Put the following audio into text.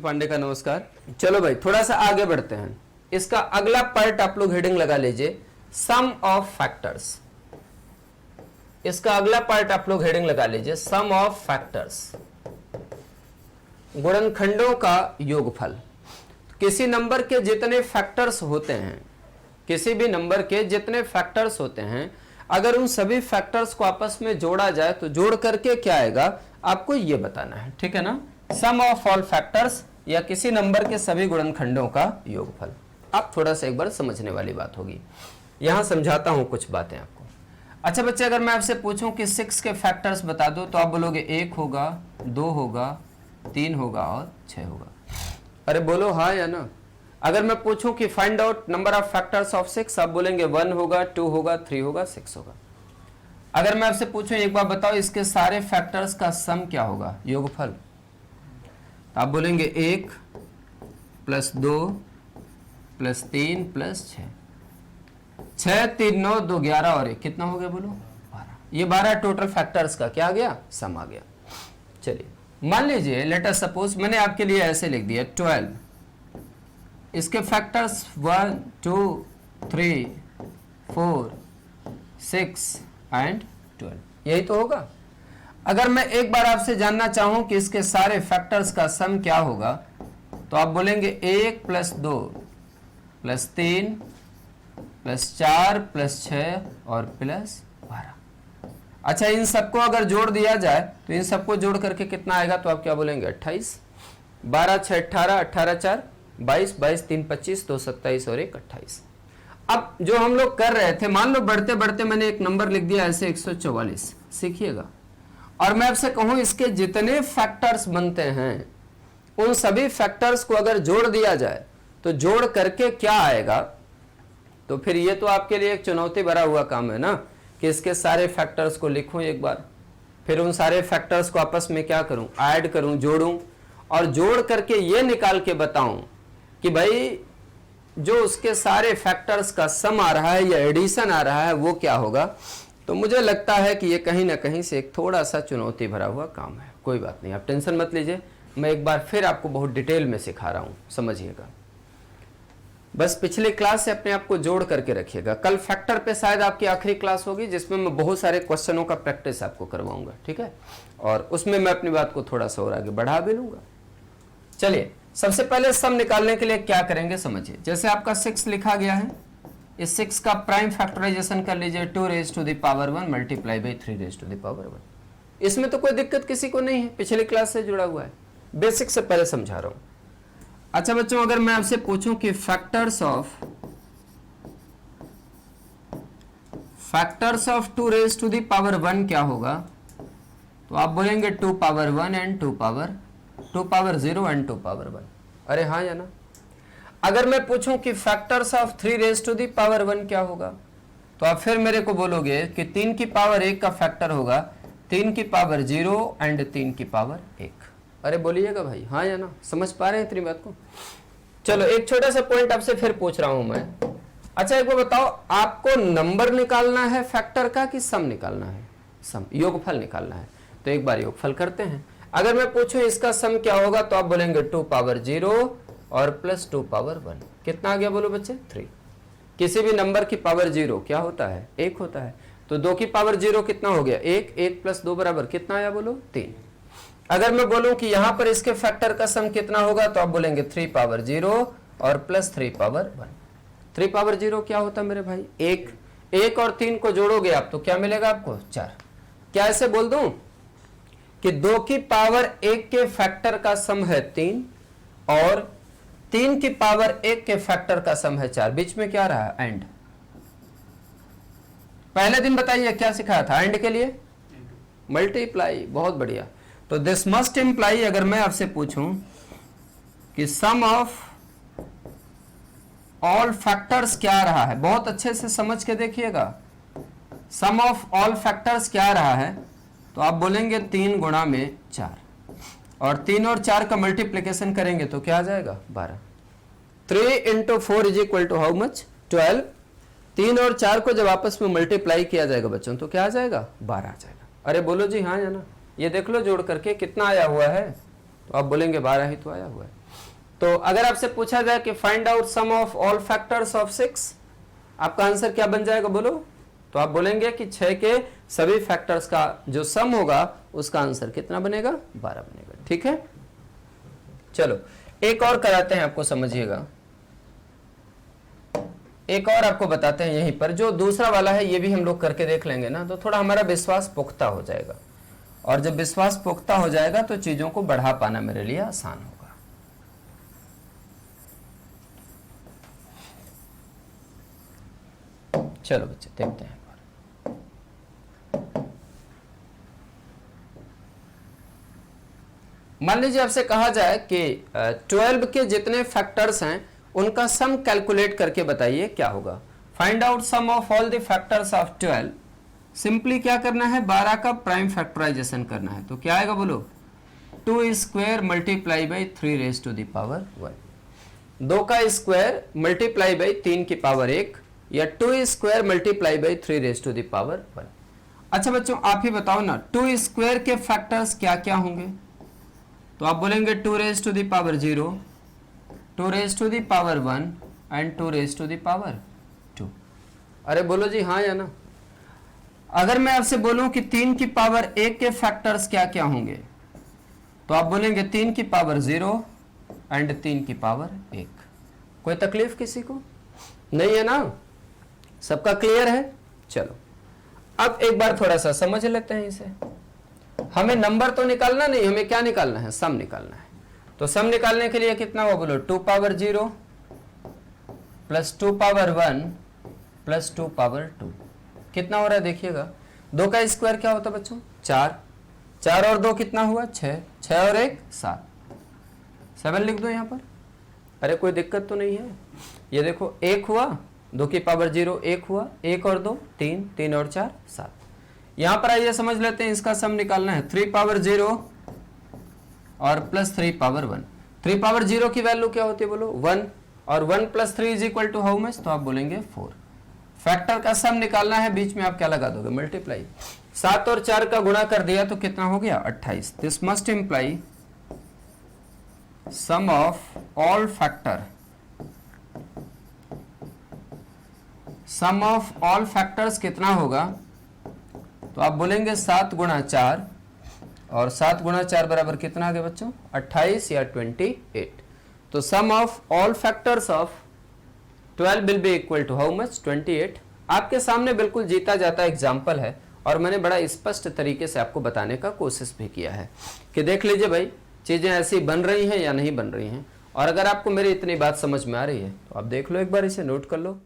पांडे का नमस्कार। चलो भाई थोड़ा सा आगे बढ़ते हैं। इसका अगला पार्ट आप लोग हेडिंग लगा लीजिए, सम ऑफ फैक्टर्स। इसका अगला पार्ट आप लोग हेडिंग लगा लीजिए, सम ऑफ फैक्टर्स, गुणनखंडों का योगफल। किसी नंबर के जितने फैक्टर्स होते हैं, किसी भी नंबर के जितने फैक्टर्स होते हैं, अगर उन सभी फैक्टर्स को आपस में जोड़ा जाए तो जोड़ करके क्या आएगा आपको ये बताना है, ठीक है ना। सम ऑफ ऑल फैक्टर्स या किसी नंबर के सभी गुणनखंडों का योगफल। अब थोड़ा सा एक बार समझने वाली बात होगी, यहां समझाता हूं कुछ बातें आपको। अच्छा बच्चे, अगर मैं आपसे पूछूं कि 6 के फैक्टर्स बता दो तो आप बोलोगे 1 होगा, 2 होगा, 3 होगा और 6 होगा। अरे बोलो हाँ या ना। अगर मैं पूछूं कि find out number of factors of 6, आप बोलेंगे 1 होगा, 2 होगा, 3 होगा, 6 होगा। अगर मैं आपसे पूछूं एक बार बताओ इसके सारे फैक्टर्स का सम क्या होगा, योगफल, तो आप बोलेंगे 1 + 2 + 3 + 6। 6 3 9 2 11 और 1 कितना हो गया बोलो 12। ये 12 टोटल फैक्टर्स का क्या आ गया, सम आ गया। चलिए मान लीजिए लेट अस सपोज मैंने आपके लिए ऐसे लिख दिया 12, इसके फैक्टर्स 1 2 3 4 6 एंड 12, यही तो होगा। अगर मैं एक बार आपसे जानना चाहूं कि इसके सारे फैक्टर्स का सम क्या होगा, तो आप बोलेंगे 1 + 2 + 3 + 4 + 6 और +12। अच्छा इन सबको अगर जोड़ दिया जाए तो इन सबको जोड़ करके कितना आएगा, तो आप क्या बोलेंगे 28। 12 6 18, 18 4 22, 22 3 25, 2 27 और 1 28। अब जो हम लोग कर रहे थे, मान लो बढ़ते बढ़ते मैंने एक नंबर लिख दिया ऐसे 144, सीखिएगा। और मैं आपसे कहूं इसके जितने फैक्टर्स बनते हैं उन सभी फैक्टर्स को अगर जोड़ दिया जाए तो जोड़ करके क्या आएगा, तो फिर ये तो आपके लिए एक चुनौती भरा हुआ काम है ना कि इसके सारे फैक्टर्स को लिखूं एक बार, फिर उन सारे फैक्टर्स को आपस में क्या करूं, ऐड करूं, जोड़ूं और जोड़ करके ये निकाल के बताऊं कि भाई जो उसके सारे फैक्टर्स का सम आ रहा है या एडिशन आ रहा है वो क्या होगा। तो मुझे लगता है कि ये कहीं ना कहीं से एक थोड़ा सा चुनौती भरा हुआ काम है। कोई बात नहीं, आप टेंशन मत लीजिए, मैं एक बार फिर आपको बहुत डिटेल में सिखा रहा हूं, समझिएगा। बस पिछले क्लास से अपने आप को जोड़ करके रखिएगा। कल फैक्टर पे शायद आपकी आखिरी क्लास होगी जिसमें मैं बहुत सारे क्वेश्चनों का प्रैक्टिस आपको करवाऊंगा, ठीक है, और उसमें मैं अपनी बात को थोड़ा सा और आगे बढ़ा भी लूंगा। चलिए सबसे पहले सम निकालने के लिए क्या करेंगे समझिए। जैसे आपका 6 लिखा गया है, इस 6 का प्राइम फैक्टराइजेशन कर लीजिए 2 to the power 1 multiply by 3 to the power 1। इसमें तो कोई दिक्कत किसी को नहीं है, पिछले क्लास से जुड़ा हुआ है, बेसिक से पहले समझा रहा हूं। अच्छा बच्चों, अगर मैं आपसे पूछूं कि factors of 2 to the power 1 क्या होगा, तो आप बोलेंगे 2 power 1 and 2 power 0 and 2 power 1। अरे हाँ या ना। अगर मैं पूछूं कि factors of 3 to the power 1 क्या होगा, तो आप फिर मेरे को बोलोगे कि 3 की पावर 1 का फैक्टर होगा 3 की पावर 0 एंड 3 की पावर 1। अरे बोलिएगा भाई हाँ या ना, समझ पा रहे हैं इतनी बात को। चलो एक छोटा सा पॉइंट आपसे फिर पूछ रहा हूं मैं। अच्छा एक बार बताओ, आपको नंबर निकालना है फैक्टर का कि सम निकालना है, सम, योगफल निकालना है। तो एक बार योगफल करते हैं। अगर मैं पूछूं इसका सम क्या होगा, तो आप बोलेंगे 2 power 0 और प्लस 2 power 1। कितना आ गया बोलो बच्चे 3। किसी भी नंबर की पावर 0 क्या होता है, 1 होता है। तो 2 की पावर 0 कितना हो गया 1, 1 + 2 बराबर कितना आया बोलो 3। अगर मैं बोलूं कि यहां पर इसके फैक्टर का सम कितना होगा, तो आप बोलेंगे 3 power 0 और प्लस 3 power 1। 3 power 0 क्या होता है मेरे भाई 1, 1 और 3 को जोड़ोगे आप तो क्या मिलेगा आपको 4। क्या ऐसे बोल दूं कि 2 की पावर 1 के फैक्टर का सम है 3 और 3 की पावर 1 के फैक्टर का सम है 4। बीच में क्या रहा एंड। पहले दिन बताइए क्या सिखाया था एंड के लिए, मल्टीप्लाई। बहुत बढ़िया। तो दिस मस्ट इंप्लाई, अगर मैं आपसे पूछूं कि सम ऑफ ऑल फैक्टर्स क्या रहा है, बहुत अच्छे से समझ के देखिएगा, सम ऑफ ऑल फैक्टर्स क्या रहा है, तो आप बोलेंगे 3 गुणा में 4 और 3 और 4 का मल्टीप्लिकेशन करेंगे तो क्या आ जाएगा 12। 3 × 4 = हाउ मच 12। 3 और 4 को जब आपस में मल्टीप्लाई किया जाएगा बच्चों तो क्या आ जाएगा 12 आ जाएगा। अरे बोलो जी हाँ या ना। ये देख लो जोड़ करके कितना आया हुआ है, तो आप बोलेंगे 12 ही तो आया हुआ है। तो अगर आपसे पूछा जाए कि find out sum of all factors of 6, आपका आंसर क्या बन जाएगा बोलो? तो आप बोलेंगे कि 6 के सभी फैक्टर्स का जो सम होगा उसका आंसर कितना बनेगा? 12 बनेगा। ठीक है, चलो एक और कराते हैं आपको, समझिएगा। एक और आपको बताते हैं यहीं पर, जो दूसरा वाला है ये भी हम लोग करके देख लेंगे ना, तो थोड़ा हमारा विश्वास पुख्ता हो जाएगा, और जब विश्वास पुख्ता हो जाएगा तो चीजों को बढ़ा पाना मेरे लिए आसान होगा। चलो बच्चे देखते हैं। मान लीजिए आपसे कहा जाए कि 12 के जितने फैक्टर्स हैं उनका सम कैलकुलेट करके बताइए क्या होगा। Find out sum of all the factors of 12। Simply क्या करना है? 12 का प्राइम फैक्टराइजेशन करना है। तो क्या आएगा बोलो? 2 square multiply by 3 raise to the power 1। 2 का स्क्वायर मल्टीप्लाई बाई 3 की पावर 1, या 2 square multiply by 3 raise to the power 1। अच्छा बच्चों आप ही बताओ ना, 2 स्क्वायर के फैक्टर्स क्या क्या होंगे? तो आप बोलेंगे 2 raise to the power 0, 2 raise to the power 1 and 2 raise to the power 2। अरे बोलो जी हाँ या ना। अगर मैं आपसे बोलूं कि 3 की पावर 1 के फैक्टर्स क्या क्या होंगे, तो आप बोलेंगे 3 की पावर 0 एंड 3 की पावर 1। कोई तकलीफ किसी को नहीं है ना? सबका क्लियर है? चलो अब एक बार थोड़ा सा समझ लेते हैं इसे। हमें नंबर तो निकालना नहीं, हमें क्या निकालना है? सम निकालना है। तो सम निकालने के लिए कितना हुआ बोलो? 2 power 0 plus 2 power 1 plus 2 power 2। कितना हो रहा है देखिएगा। 2 का स्क्वायर क्या होता है बच्चों? 4। 4 और 2 कितना हुआ? 6। 6 और 1 7। 7 लिख दो यहाँ पर। अरे कोई दिक्कत तो नहीं है। ये देखो 1 हुआ, 2 की पावर 0 1 हुआ, 1 और 2 3, 3 और 4 7। यहां पर आइए समझ लेते हैं, इसका सम निकालना है। 3 पावर 0 और प्लस 3 पावर 1। 3 पावर 0 की वैल्यू क्या होती है बोलो? 1, और 1 plus 3 is equal to how much? तो आप बोलेंगे 4। फैक्टर का सम निकालना है, बीच में आप क्या लगा दोगे? मल्टीप्लाई। 7 और 4 का गुणा कर दिया तो कितना हो गया? 28। This must imply sum of all factor, sum of all factors कितना होगा? तो आप बोलेंगे 7 गुणा 4, और 7 गुणा 4 बराबर कितना आ गया बच्चों? 28 या 28। तो sum of all factors of 12 will be equal to how much? 28। आपके सामने बिल्कुल जीता जाता एग्जाम्पल है, और मैंने बड़ा स्पष्ट तरीके से आपको बताने का कोशिश भी किया है कि देख लीजिए भाई चीजें ऐसी बन रही हैं या नहीं बन रही हैं। और अगर आपको मेरी इतनी बात समझ में आ रही है तो आप देख लो, एक बार इसे नोट कर लो।